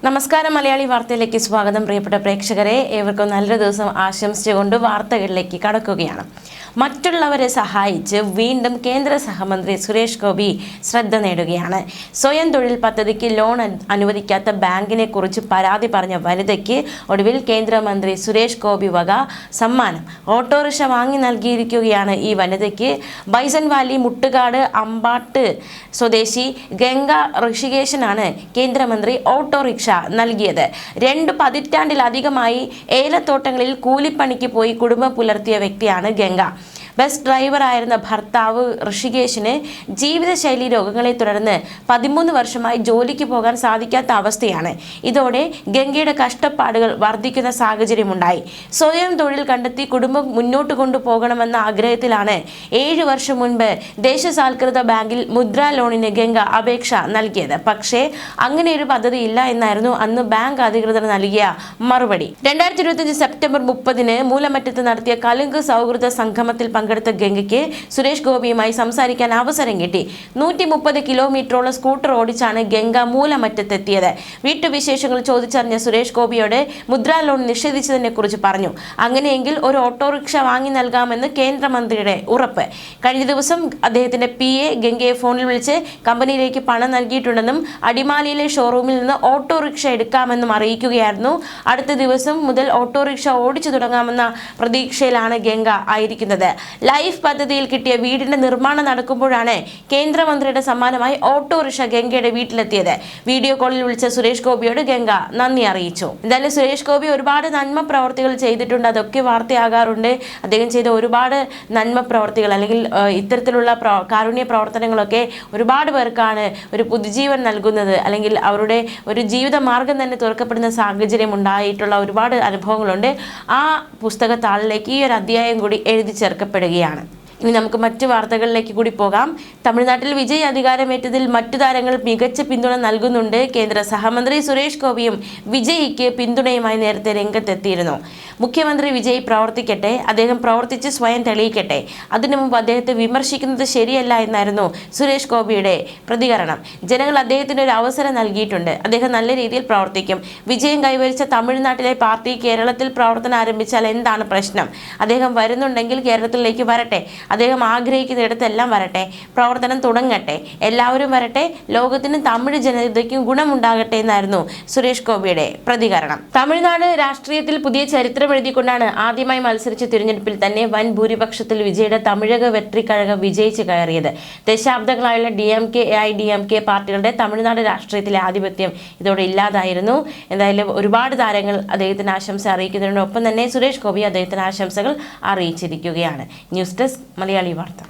നമസ്കാരം. മലയാളി വാർത്തയിലേക്ക് സ്വാഗതം. പ്രിയപ്പെട്ട പ്രേക്ഷകരെ, ഏവർക്കും നല്ലൊരു ദിവസം ആശംസിച്ചുകൊണ്ട് വാർത്തകളിലേക്ക് കടക്കുകയാണ്. മറ്റുള്ളവരെ സഹായിച്ച് വീണ്ടും കേന്ദ്ര സഹമന്ത്രി സുരേഷ് ഗോപി ശ്രദ്ധ നേടുകയാണ്. സ്വയം തൊഴിൽ പദ്ധതിക്ക് ലോൺ അനുവദിക്കാത്ത ബാങ്കിനെ കുറിച്ച് പരാതി പറഞ്ഞ വനിതയ്ക്ക് ഒടുവിൽ കേന്ദ്രമന്ത്രി സുരേഷ് ഗോപി വക സമ്മാനം. ഓട്ടോറിക്ഷ വാങ്ങി നൽകിയിരിക്കുകയാണ് ഈ വനിതയ്ക്ക്. ബൈസൺ വാലി മുട്ടുകാട് അമ്പാട്ട് സ്വദേശി ഗംഗ ഋഷികേശനാണ് കേന്ദ്രമന്ത്രി ഓട്ടോറിക്ഷ നൽകിയത്. 2 പതിറ്റാണ്ടിലധികമായി ഏലത്തോട്ടങ്ങളിൽ കൂലിപ്പണിക്ക് പോയി കുടുംബം പുലർത്തിയ വ്യക്തിയാണ് ഗംഗ. ബസ് ഡ്രൈവറായിരുന്ന ഭർത്താവ് ഋഷികേശിന് ജീവിതശൈലി രോഗങ്ങളെ തുടർന്ന് 13 വർഷമായി ജോലിക്ക് പോകാൻ സാധിക്കാത്ത അവസ്ഥയാണ്. ഇതോടെ ഗംഗയുടെ കഷ്ടപ്പാടുകൾ വർദ്ധിക്കുന്ന സാഹചര്യമുണ്ടായി. സ്വയം തൊഴിൽ കണ്ടെത്തി കുടുംബം മുന്നോട്ട് കൊണ്ടുപോകണമെന്ന ആഗ്രഹത്തിലാണ് 7 വർഷം മുൻപ് ദേശസാൽകൃത ബാങ്കിൽ മുദ്രാ ലോണിന് ഗംഗ അപേക്ഷ നൽകിയത്. പക്ഷേ അങ്ങനെ ഒരു പദ്ധതി ഇല്ല എന്നായിരുന്നു അന്ന് ബാങ്ക് അധികൃതർ നൽകിയ മറുപടി. 2025 സെപ്റ്റംബർ 30 മൂലമറ്റത്ത് നടത്തിയ കലുങ്ക് സൗഹൃദ സംഗമത്തിൽ പങ്കെടുത്ത ഗംഗയ്ക്ക് സുരേഷ് ഗോപിയുമായി സംസാരിക്കാൻ അവസരം കിട്ടി. 130 കിലോമീറ്ററോളം സ്കൂട്ടർ ഓടിച്ചാണ് ഗംഗ മൂലമറ്റത്തെത്തിയത്. വീട്ടുവിശേഷങ്ങൾ ചോദിച്ചറിഞ്ഞ സുരേഷ് ഗോപിയോട് മുദ്രാ ലോൺ നിഷേധിച്ചതിനെ കുറിച്ച് പറഞ്ഞു. അങ്ങനെയെങ്കിൽ ഒരു ഓട്ടോറിക്ഷ വാങ്ങി നൽകാമെന്ന് കേന്ദ്രമന്ത്രിയുടെ ഉറപ്പ്. കഴിഞ്ഞ ദിവസം അദ്ദേഹത്തിന്റെ PA ഗംഗയെ ഫോണിൽ വിളിച്ച് കമ്പനിയിലേക്ക് പണം നൽകിയിട്ടുണ്ടെന്നും അടിമാലിയിലെ ഷോറൂമിൽ നിന്ന് ഓട്ടോറിക്ഷ എടുക്കാമെന്നും അറിയിക്കുകയായിരുന്നു. അടുത്ത ദിവസം മുതൽ ഓട്ടോറിക്ഷ ഓടിച്ചു തുടങ്ങാമെന്ന പ്രതീക്ഷയിലാണ് ഗംഗ ആയിരിക്കുന്നത്. ലൈഫ് പദ്ധതിയിൽ കിട്ടിയ വീടിന്റെ നിർമ്മാണം നടക്കുമ്പോഴാണ് കേന്ദ്രമന്ത്രിയുടെ സമ്മാനമായി ഓട്ടോറിക്ഷ ഗംഗയുടെ വീട്ടിലെത്തിയത്. വീഡിയോ കോളിൽ വിളിച്ച സുരേഷ് ഗോപിയോട് ഗംഗ നന്ദി അറിയിച്ചു. എന്തായാലും സുരേഷ് ഗോപി ഒരുപാട് നന്മ പ്രവർത്തികൾ ചെയ്തിട്ടുണ്ട്. അതൊക്കെ വാർത്തയാകാറുണ്ട്. അദ്ദേഹം ചെയ്ത ഒരുപാട് നന്മ പ്രവർത്തികൾ അല്ലെങ്കിൽ ഇത്തരത്തിലുള്ള കാരുണ്യ പ്രവർത്തനങ്ങളൊക്കെ ഒരുപാട് പേർക്കാണ് ഒരു പുതുജീവൻ നൽകുന്നത്, അല്ലെങ്കിൽ അവരുടെ ഒരു ജീവിത മാർഗം തന്നെ തുറക്കപ്പെടുന്ന സാഹചര്യം ഉണ്ടായിട്ടുള്ള ഒരുപാട് അനുഭവങ്ങളുണ്ട്. ആ പുസ്തകത്താളിലേക്ക് ഈ ഒരു അധ്യായം കൂടി എഴുതി ചേർക്കപ്പെടുകയാണ്. ഇനി നമുക്ക് മറ്റു വാർത്തകളിലേക്ക് കൂടി പോകാം. തമിഴ്നാട്ടിൽ വിജയ് അധികാരമേറ്റതിൽ മറ്റു താരങ്ങൾ മികച്ച പിന്തുണ നൽകുന്നുണ്ട്. കേന്ദ്ര സഹമന്ത്രി സുരേഷ് ഗോപിയും വിജയ്ക്ക് പിന്തുണയുമായി നേരത്തെ രംഗത്തെത്തിയിരുന്നു. മുഖ്യമന്ത്രി വിജയ് പ്രവർത്തിക്കട്ടെ, അദ്ദേഹം പ്രവർത്തിച്ച് സ്വയം തെളിയിക്കട്ടെ, അതിനു മുമ്പ് അദ്ദേഹത്തെ വിമർശിക്കുന്നത് ശരിയല്ല എന്നായിരുന്നു സുരേഷ് ഗോപിയുടെ പ്രതികരണം. ജനങ്ങൾ അദ്ദേഹത്തിന് ഒരു അവസരം നൽകിയിട്ടുണ്ട്, അദ്ദേഹം നല്ല രീതിയിൽ പ്രവർത്തിക്കും. വിജയം കൈവരിച്ച തമിഴ്നാട്ടിലെ പാർട്ടി കേരളത്തിൽ പ്രവർത്തനം ആരംഭിച്ചാൽ എന്താണ് പ്രശ്നം? അദ്ദേഹം വരുന്നുണ്ടെങ്കിൽ കേരളത്തിലേക്ക് വരട്ടെ, അദ്ദേഹം ആഗ്രഹിക്കുന്നിടത്തെല്ലാം വരട്ടെ, പ്രവർത്തനം തുടങ്ങട്ടെ, എല്ലാവരും വരട്ടെ, ലോകത്തിനും തമിഴ് ജനതയ്ക്കും ഗുണമുണ്ടാകട്ടെ എന്നായിരുന്നു സുരേഷ് ഗോപിയുടെ പ്രതികരണം. തമിഴ്നാട് രാഷ്ട്രീയത്തിൽ പുതിയ ചരിത്രം എഴുതിക്കൊണ്ടാണ് ആദ്യമായി മത്സരിച്ച തിരഞ്ഞെടുപ്പിൽ തന്നെ വൻ ഭൂരിപക്ഷത്തിൽ വിജയുടെ തമിഴക വെട്രിക്കഴകം വിജയിച്ച് കയറിയത്. ദശാബ്ദങ്ങളായുള്ള DMK AIDMK പാർട്ടികളുടെ തമിഴ്നാട് രാഷ്ട്രീയത്തിലെ ആധിപത്യം ഇതോടെ ഇല്ലാതായിരുന്നു. എന്തായാലും ഒരുപാട് താരങ്ങൾ അദ്ദേഹത്തിന് ആശംസ അറിയിക്കുന്നതിനോടൊപ്പം തന്നെ സുരേഷ് ഗോപി അദ്ദേഹത്തിന് ആശംസകൾ അറിയിച്ചിരിക്കുകയാണ്. ന്യൂസ് ഡെസ്ക് മലയാളി വാർത്ത.